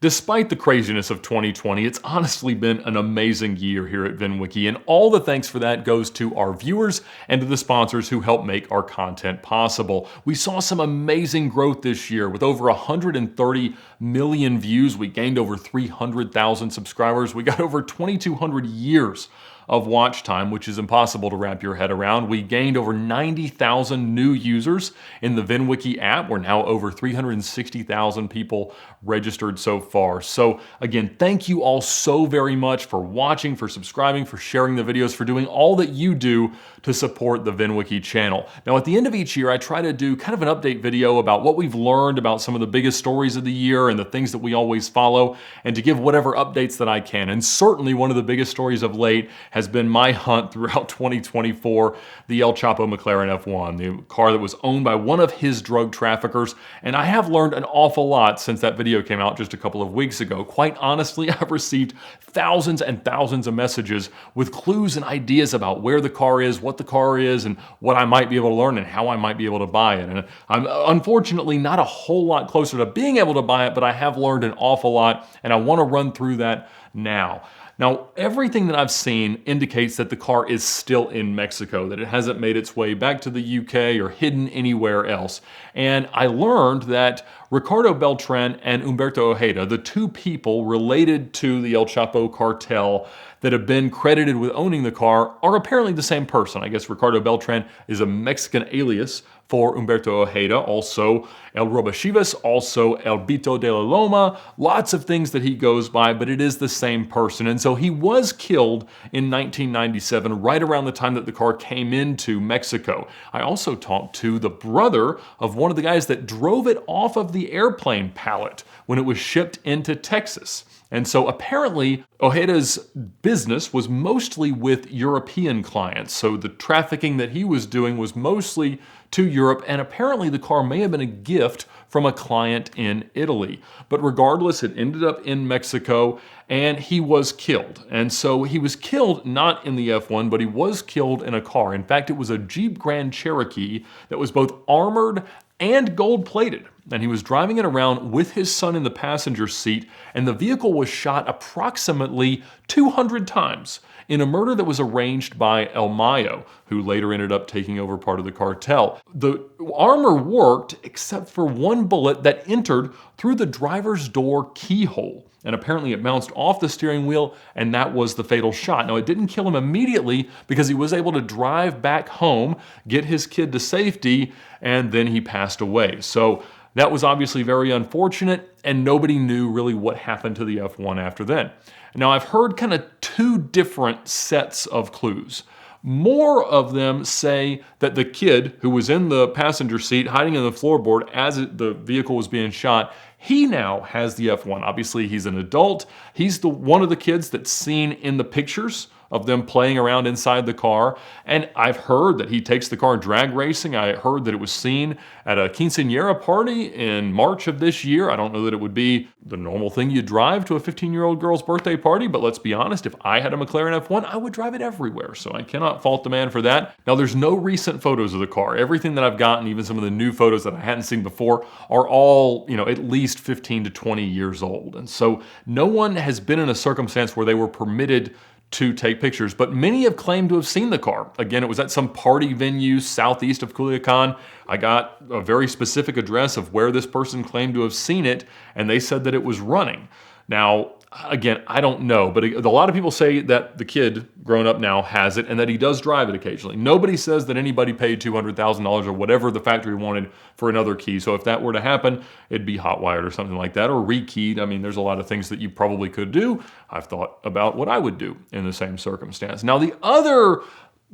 Despite the craziness of 2020, it's honestly been an amazing year here at VINwiki, and all the thanks for that goes to our viewers and to the sponsors who help make our content possible. We saw some amazing growth this year with over 130 million views. We gained over 300,000 subscribers. We got over 2,200 years of watch time, which is impossible to wrap your head around. We gained over 90,000 new users in the VINwiki app. We're now over 360,000 people registered so far. So again, thank you all so very much for watching, for subscribing, for sharing the videos, for doing all that you do to support the VINwiki channel. Now, at the end of each year, I try to do kind of an update video about what we've learned about some of the biggest stories of the year and the things that we always follow, and to give whatever updates that I can. And certainly one of the biggest stories of late has been my hunt throughout 2024, the El Chapo McLaren F1, the car that was owned by one of his drug traffickers. And I have learned an awful lot since that video came out just a couple of weeks ago. Quite honestly, I've received thousands and thousands of messages with clues and ideas about where the car is, what the car is, and what I might be able to learn and how I might be able to buy it. And I'm unfortunately not a whole lot closer to being able to buy it, but I have learned an awful lot, and I want to run through that now. Now, everything that I've seen indicates that the car is still in Mexico, that it hasn't made its way back to the UK or hidden anywhere else. And I learned that Ricardo Beltran and Humberto Ojeda, the two people related to the El Chapo cartel that have been credited with owning the car, are apparently the same person. I guess Ricardo Beltran is a Mexican alias for Humberto Ojeda, also El Robachivas, also El Bito de la Loma, lots of things that he goes by, but it is the same person. And so he was killed in 1997, right around the time that the car came into Mexico. I also talked to the brother of one of the guys that drove it off of the airplane pallet when it was shipped into Texas. And so apparently Ojeda's business was mostly with European clients. So the trafficking that he was doing was mostly to Europe, and apparently the car may have been a gift from a client in Italy. But regardless, it ended up in Mexico, and he was killed. And so he was killed not in the F1, but he was killed in a car. In fact, it was a Jeep Grand Cherokee that was both armored and gold-plated. And he was driving it around with his son in the passenger seat, and the vehicle was shot approximately 200 times in a murder that was arranged by El Mayo, who later ended up taking over part of the cartel. The armor worked except for one bullet that entered through the driver's door keyhole. And apparently it bounced off the steering wheel, and that was the fatal shot. Now, it didn't kill him immediately because he was able to drive back home, get his kid to safety, and then he passed away. So that was obviously very unfortunate, and nobody knew really what happened to the F1 after then. Now, I've heard kind of two different sets of clues. More of them say that the kid who was in the passenger seat hiding in the floorboard as the vehicle was being shot, he now has the F1. Obviously, he's an adult. He's one of the kids that's seen in the pictures of them playing around inside the car. And I've heard that he takes the car drag racing. I heard that it was seen at a quinceañera party in March of this year. I don't know that it would be the normal thing you drive to a 15-year-old girl's birthday party, but let's be honest, if I had a McLaren F1, I would drive it everywhere. So I cannot fault the man for that. Now, there's no recent photos of the car. Everything that I've gotten, even some of the new photos that I hadn't seen before, are all, at least 15 to 20 years old. And so no one has been in a circumstance where they were permitted to take pictures, but many have claimed to have seen the car. Again, it was at some party venue southeast of Culiacan. I got a very specific address of where this person claimed to have seen it, and they said that it was running. Now, again, I don't know, but a lot of people say that the kid, grown up now, has it and that he does drive it occasionally. Nobody says that anybody paid $200,000 or whatever the factory wanted for another key. So if that were to happen, it'd be hot-wired or something like that, or rekeyed. I mean, there's a lot of things that you probably could do. I've thought about what I would do in the same circumstance. Now, the other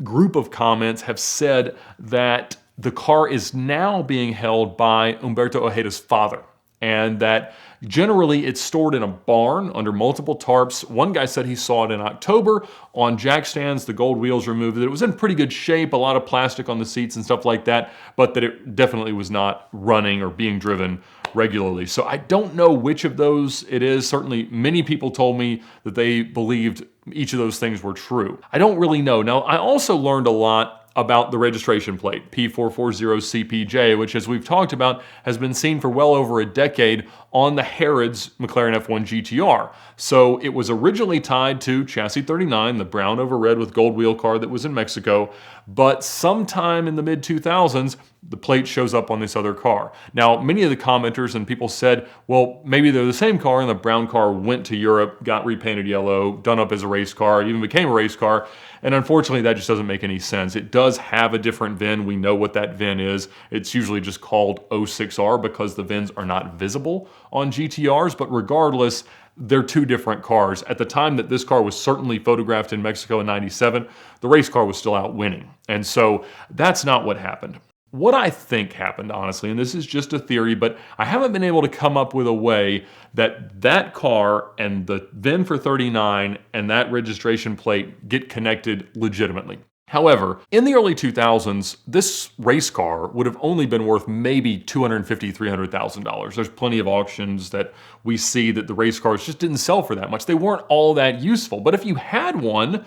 group of comments have said that the car is now being held by Humberto Ojeda's father, and that generally it's stored in a barn under multiple tarps. One guy said he saw it in October on jack stands, the gold wheels removed, that it was in pretty good shape, a lot of plastic on the seats and stuff like that, but that it definitely was not running or being driven regularly. So I don't know which of those it is. Certainly many people told me that they believed each of those things were true. I don't really know. Now, I also learned a lot about the registration plate, P440CPJ, which, as we've talked about, has been seen for well over a decade on the Harrods McLaren F1 GTR. So it was originally tied to chassis 39, the brown over red with gold wheel car that was in Mexico, but sometime in the mid-2000s, the plate shows up on this other car. Now, many of the commenters and people said, well, maybe they're the same car and the brown car went to Europe, got repainted yellow, done up as a race car, even became a race car. And unfortunately, that just doesn't make any sense. It does have a different VIN. We know what that VIN is. It's usually just called 06R because the VINs are not visible on GTRs. But regardless, they're two different cars. At the time that this car was certainly photographed in Mexico in '97, the race car was still out winning. And so that's not what happened. What I think happened, honestly, and this is just a theory, but I haven't been able to come up with a way that that car and the VIN for 39 and that registration plate get connected legitimately. However, in the early 2000s, this race car would have only been worth maybe $250,000, $300,000. There's plenty of auctions that we see that the race cars just didn't sell for that much. They weren't all that useful. But if you had one,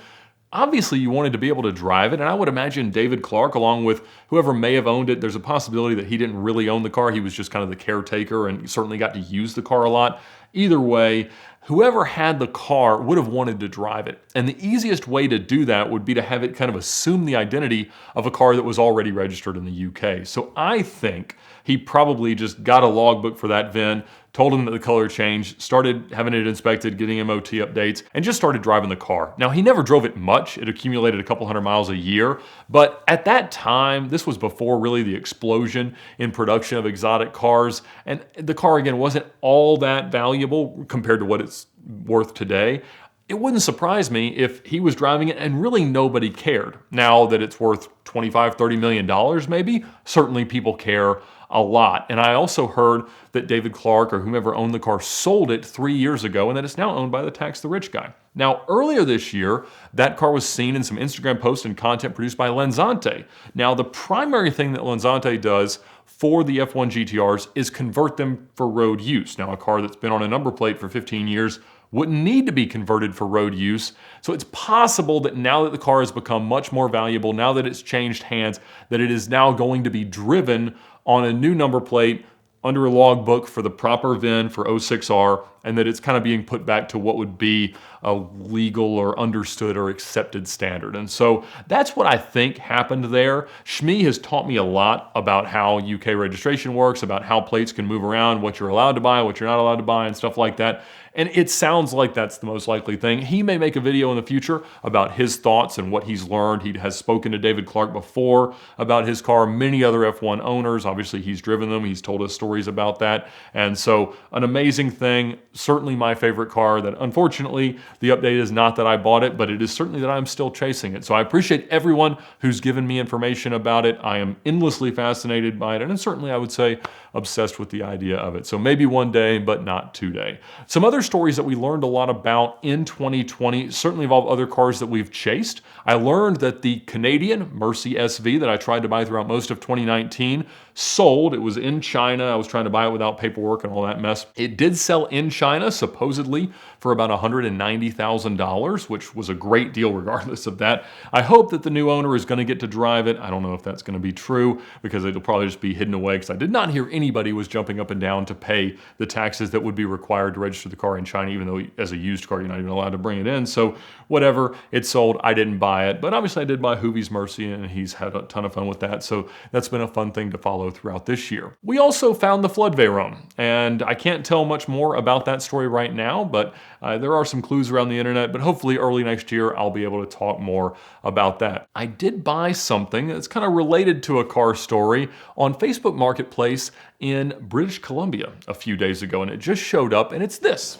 obviously you wanted to be able to drive it, and I would imagine David Clark, along with whoever may have owned it, there's a possibility that he didn't really own the car. He was just kind of the caretaker and certainly got to use the car a lot. Either way, whoever had the car would have wanted to drive it. And the easiest way to do that would be to have it kind of assume the identity of a car that was already registered in the UK. So I think he probably just got a logbook for that VIN, told him that the color changed, started having it inspected, getting MOT updates, and just started driving the car. Now, he never drove it much. It accumulated a couple hundred miles a year. But at that time, this was before really the explosion in production of exotic cars. And the car, again, wasn't all that valuable compared to what it's worth today. It wouldn't surprise me if he was driving it and really nobody cared. Now that it's worth $25, $30 million maybe, certainly people care a lot. And I also heard that David Clark or whomever owned the car sold it 3 years ago and that it's now owned by the tax the rich guy. Now, earlier this year, that car was seen in some Instagram posts and content produced by Lenzante. Now, the primary thing that Lenzante does for the F1 GTRs is convert them for road use. Now, a car that's been on a number plate for 15 years wouldn't need to be converted for road use. So it's possible that now that the car has become much more valuable, now that it's changed hands, that it is now going to be driven on a new number plate under a logbook for the proper VIN for 06R, and that it's kind of being put back to what would be a legal or understood or accepted standard. And so that's what I think happened there. Shmi has taught me a lot about how UK registration works, about how plates can move around, what you're allowed to buy, what you're not allowed to buy, and stuff like that. And it sounds like that's the most likely thing. He may make a video in the future about his thoughts and what he's learned. He has spoken to David Clark before about his car, many other F1 owners. Obviously, he's driven them. He's told us stories about that. And so an amazing thing, certainly my favorite car that unfortunately the update is not that I bought it, but it is certainly that I'm still chasing it. So I appreciate everyone who's given me information about it. I am endlessly fascinated by it. And certainly I would say obsessed with the idea of it. So maybe one day, but not today. Some other stories that we learned a lot about in 2020 certainly involve other cars that we've chased. I learned that the Canadian Mercy SV that I tried to buy throughout most of 2019 sold. It was in China. I was trying to buy it without paperwork and all that mess. It did sell in China, supposedly for about $190,000, which was a great deal regardless of that. I hope that the new owner is going to get to drive it. I don't know if that's going to be true because it'll probably just be hidden away, because I did not hear anybody was jumping up and down to pay the taxes that would be required to register the car in China, even though as a used car, you're not even allowed to bring it in. So whatever, it sold. I didn't buy it, but obviously I did buy Hoovie's Mercy, and he's had a ton of fun with that. So that's been a fun thing to follow throughout this year. We also found the Flood Veyron, and I can't tell much more about that story right now, but there are some clues around the internet, but hopefully early next year, I'll be able to talk more about that. I did buy something that's kind of related to a car story on Facebook Marketplace in British Columbia a few days ago, and it just showed up, and it's this.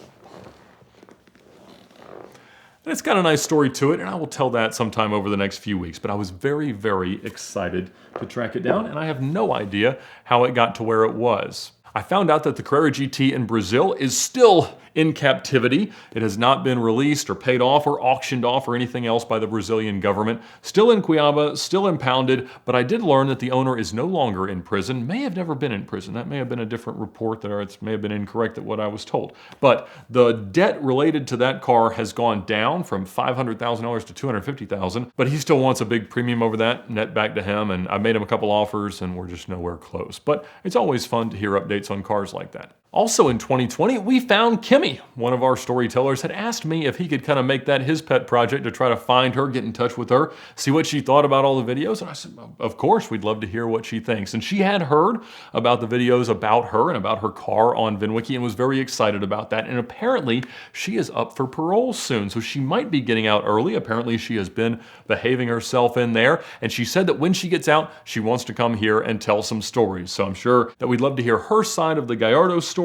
And it's got a nice story to it, and I will tell that sometime over the next few weeks. But I was very, very excited to track it down, and I have no idea how it got to where it was. I found out that the Carrera GT in Brazil is still in captivity. It has not been released or paid off or auctioned off or anything else by the Brazilian government. Still in Cuiabá, still impounded, but I did learn that the owner is no longer in prison, may have never been in prison. That may have been a different report there. It may have been incorrect at what I was told. But the debt related to that car has gone down from $500,000 to $250,000, but he still wants a big premium over that, net back to him, and I made him a couple offers and we're just nowhere close. But it's always fun to hear updates on cars like that. Also in 2020, we found Kimmy. One of our storytellers had asked me if he could kind of make that his pet project to try to find her, get in touch with her, see what she thought about all the videos. And I said, of course, we'd love to hear what she thinks. And she had heard about the videos about her and about her car on VINwiki and was very excited about that. And apparently she is up for parole soon, so she might be getting out early. Apparently she has been behaving herself in there. And she said that when she gets out, she wants to come here and tell some stories. So I'm sure that we'd love to hear her side of the Gallardo story,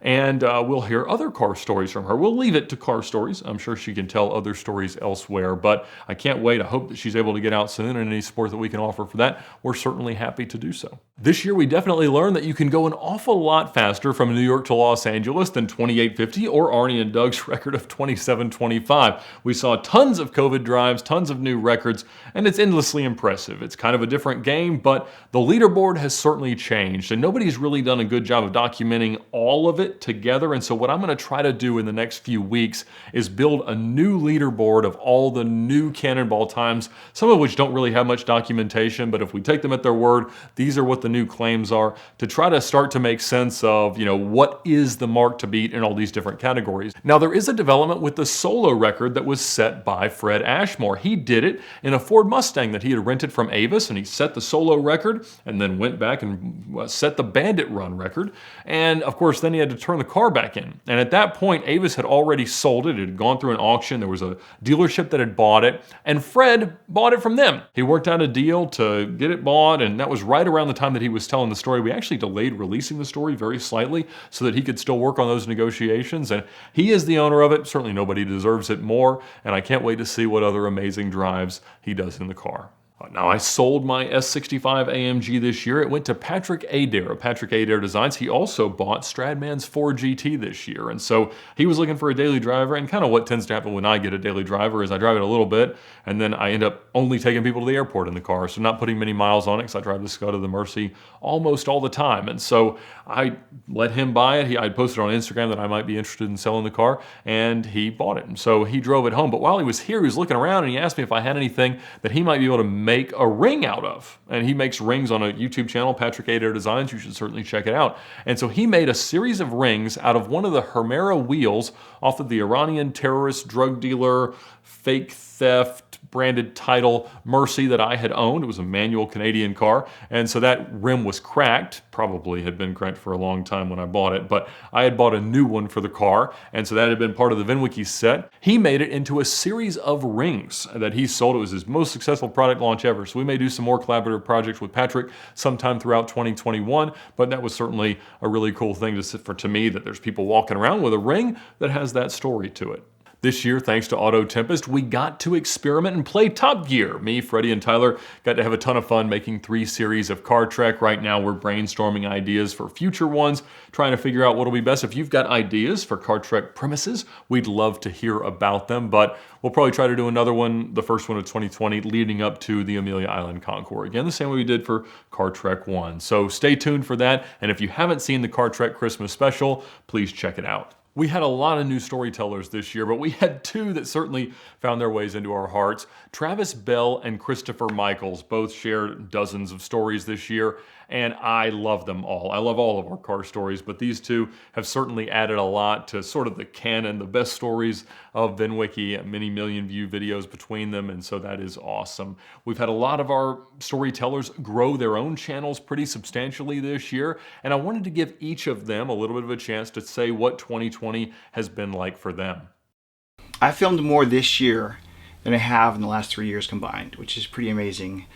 and we'll hear other car stories from her. We'll leave it to car stories. I'm sure she can tell other stories elsewhere, but I can't wait. I hope that she's able to get out soon, and any support that we can offer for that, we're certainly happy to do so. This year, we definitely learned that you can go an awful lot faster from New York to Los Angeles than 2850 or Arnie and Doug's record of 2725. We saw tons of COVID drives, tons of new records, and it's endlessly impressive. It's kind of a different game, but the leaderboard has certainly changed, and nobody's really done a good job of documenting all of it together. And so what I'm going to try to do in the next few weeks is build a new leaderboard of all the new Cannonball times, some of which don't really have much documentation, but if we take them at their word, these are what the new claims are, to try to start to make sense of, what is the mark to beat in all these different categories. Now, there is a development with the solo record that was set by Fred Ashmore. He did it in a Ford Mustang that he had rented from Avis, and he set the solo record and then went back and set the Bandit Run record. And of course, then he had to turn the car back in. And at that point, Avis had already sold it. It had gone through an auction. There was a dealership that had bought it, and Fred bought it from them. He worked out a deal to get it bought, and that was right around the time that he was telling the story. We actually delayed releasing the story very slightly so that he could still work on those negotiations, and he is the owner of it. Certainly nobody deserves it more, and I can't wait to see what other amazing drives he does in the car. Now, I sold my S65 AMG this year. It went to Patrick Adair of Patrick Adair Designs. He also bought Stradman's Ford GT this year. And so he was looking for a daily driver. And kind of what tends to happen when I get a daily driver is I drive it a little bit, and then I end up only taking people to the airport in the car. So not putting many miles on it, because I drive the Scud of the Mercy almost all the time. And so I let him buy it. I posted on Instagram that I might be interested in selling the car, and he bought it. And so he drove it home. But while he was here, he was looking around, and he asked me if I had anything that he might be able to make a ring out of. And he makes rings on a YouTube channel, Patrick Adair Designs. You should certainly check it out. And so he made a series of rings out of one of the Hermera wheels off of the Iranian terrorist drug dealer fake theft branded title Mercy that I had owned. It was a manual Canadian car, and so that rim was cracked. Probably had been cracked for a long time when I bought it, but I had bought a new one for the car, and so that had been part of the VINwiki set. He made it into a series of rings that he sold. It was his most successful product launch ever, so we may do some more collaborative projects with Patrick sometime throughout 2021, but that was certainly a really cool thing to me, that there's people walking around with a ring that has that story to it. This year, thanks to AutoTempest, we got to experiment and play Top Gear. Me, Freddie, and Tyler got to have a ton of fun making 3 series of Car Trek. Right now, we're brainstorming ideas for future ones, trying to figure out what'll be best. If you've got ideas for Car Trek premises, we'd love to hear about them, but we'll probably try to do another one, the first one of 2020, leading up to the Amelia Island Concours. Again, the same way we did for Car Trek 1. So stay tuned for that, and if you haven't seen the Car Trek Christmas special, please check it out. We had a lot of new storytellers this year, but we had 2 that certainly found their ways into our hearts. Travis Bell and Christopher Michaels both shared dozens of stories this year, and I love them all. I love all of our car stories, but these 2 have certainly added a lot to sort of the canon, the best stories of VINwiki, many million view videos between them, and so that is awesome. We've had a lot of our storytellers grow their own channels pretty substantially this year, and I wanted to give each of them a little bit of a chance to say what 2020 has been like for them. I filmed more this year than I have in the last 3 years combined, which is pretty amazing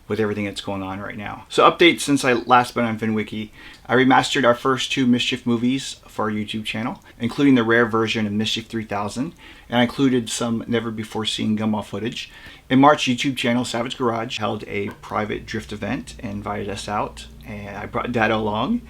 with everything that's going on right now. So updates since I last been on VINwiki. I remastered our first 2 Mischief movies for our YouTube channel, including the rare version of Mischief 3000, and I included some never before seen gumball footage. In March, YouTube channel Savage Garage held a private drift event and invited us out, and I brought Dado along.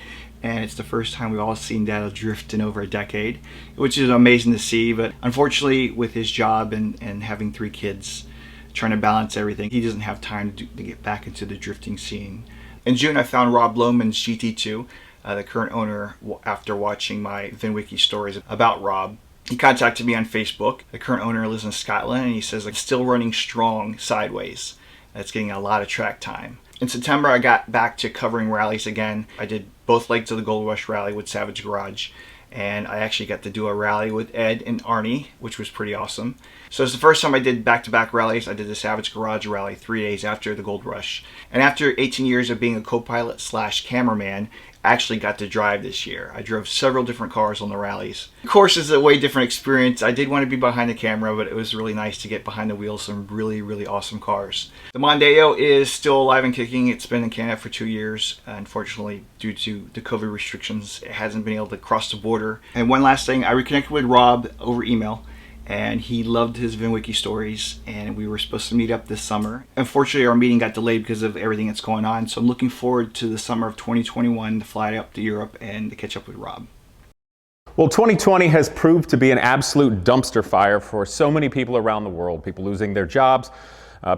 And it's the first time we've all seen Dado drift in over a decade, which is amazing to see. But unfortunately, with his job and having 3 kids, trying to balance everything, he doesn't have time to get back into the drifting scene. In June, I found Rob Lohman's GT2, the current owner, after watching my VINwiki stories about Rob. He contacted me on Facebook. The current owner lives in Scotland, and he says it's still running strong sideways. It's getting a lot of track time. In September, I got back to covering rallies again. I did both legs of the Gold Rush Rally with Savage Garage, and I actually got to do a rally with Ed and Arnie, which was pretty awesome. So it's the first time I did back-to-back rallies. I did the Savage Garage Rally 3 days after the Gold Rush. And after 18 years of being a co-pilot / cameraman, I actually got to drive this year. I drove several different cars on the rallies. Of course, it's a way different experience. I did want to be behind the camera, but it was really nice to get behind the wheels of some really, really awesome cars. The Mondeo is still alive and kicking. It's been in Canada for 2 years. Unfortunately, due to the COVID restrictions, it hasn't been able to cross the border. And one last thing, I reconnected with Rob over email, and he loved his VINwiki stories, and we were supposed to meet up this summer. Unfortunately, our meeting got delayed because of everything that's going on, so I'm looking forward to the summer of 2021 to fly up to Europe and to catch up with Rob. Well, 2020 has proved to be an absolute dumpster fire for so many people around the world. People losing their jobs,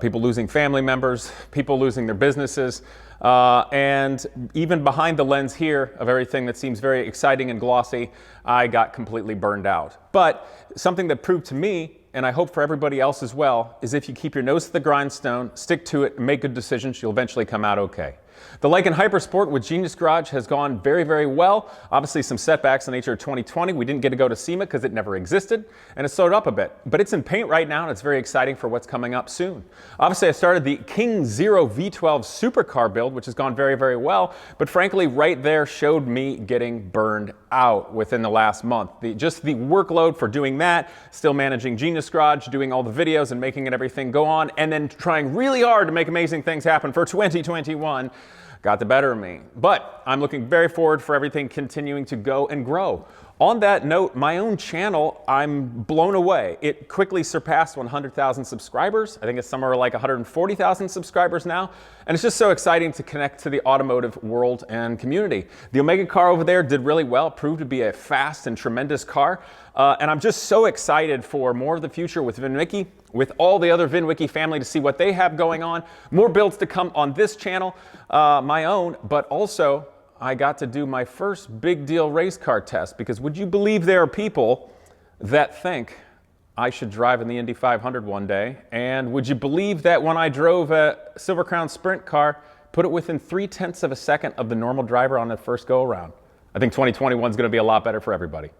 people losing family members, people losing their businesses, and even behind the lens here of everything that seems very exciting and glossy, I got completely burned out. But something that proved to me, and I hope for everybody else as well, is if you keep your nose to the grindstone, stick to it, and make good decisions, you'll eventually come out okay. The Like and Hypersport with Genius Garage has gone very, very well. Obviously some setbacks in the nature of 2020. We didn't get to go to SEMA because it never existed, and it slowed up a bit. But it's in paint right now, and it's very exciting for what's coming up soon. Obviously, I started the King Zero V12 supercar build, which has gone very, very well. But frankly, right there showed me getting burned out within the last month. Just the workload for doing that, still managing Genius Garage, doing all the videos and making it everything go on, and then trying really hard to make amazing things happen for 2021. Got the better of me. But I'm looking very forward for everything continuing to go and grow. On that note, my own channel, I'm blown away. It quickly surpassed 100,000 subscribers. I think it's somewhere like 140,000 subscribers now. And it's just so exciting to connect to the automotive world and community. The Omega car over there did really well, proved to be a fast and tremendous car. And I'm just so excited for more of the future with VINwiki, with all the other VINwiki family to see what they have going on. More builds to come on this channel, my own, but also I got to do my first big deal race car test, because would you believe there are people that think I should drive in the Indy 500 one day? And would you believe that when I drove a Silver Crown Sprint car, put it within 0.3 of a second of the normal driver on the first go around? I think 2021 is going to be a lot better for everybody.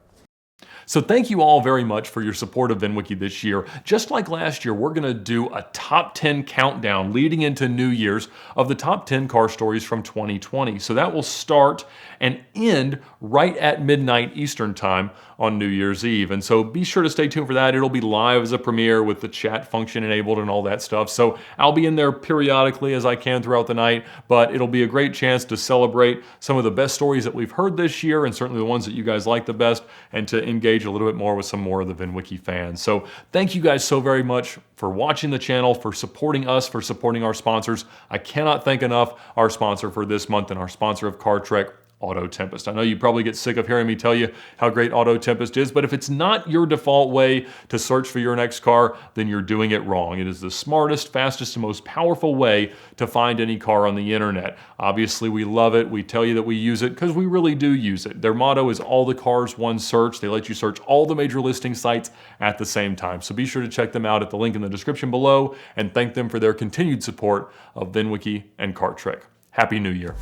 So thank you all very much for your support of VINwiki this year. Just like last year, we're going to do a top 10 countdown leading into New Year's of the top 10 car stories from 2020. So that will start and end right at midnight Eastern time on New Year's Eve. And so be sure to stay tuned for that. It'll be live as a premiere with the chat function enabled and all that stuff. So I'll be in there periodically as I can throughout the night, but it'll be a great chance to celebrate some of the best stories that we've heard this year, and certainly the ones that you guys like the best, and to engage a little bit more with some more of the VINwiki fans. So thank you guys so very much for watching the channel, for supporting us, for supporting our sponsors. I cannot thank enough our sponsor for this month and our sponsor of Car Trek, AutoTempest. I know you probably get sick of hearing me tell you how great AutoTempest is, but if it's not your default way to search for your next car, then you're doing it wrong. It is the smartest, fastest, and most powerful way to find any car on the internet. Obviously, we love it. We tell you that we use it because we really do use it. Their motto is all the cars, one search. They let you search all the major listing sites at the same time. So be sure to check them out at the link in the description below and thank them for their continued support of VINwiki and Car Trek. Happy New Year.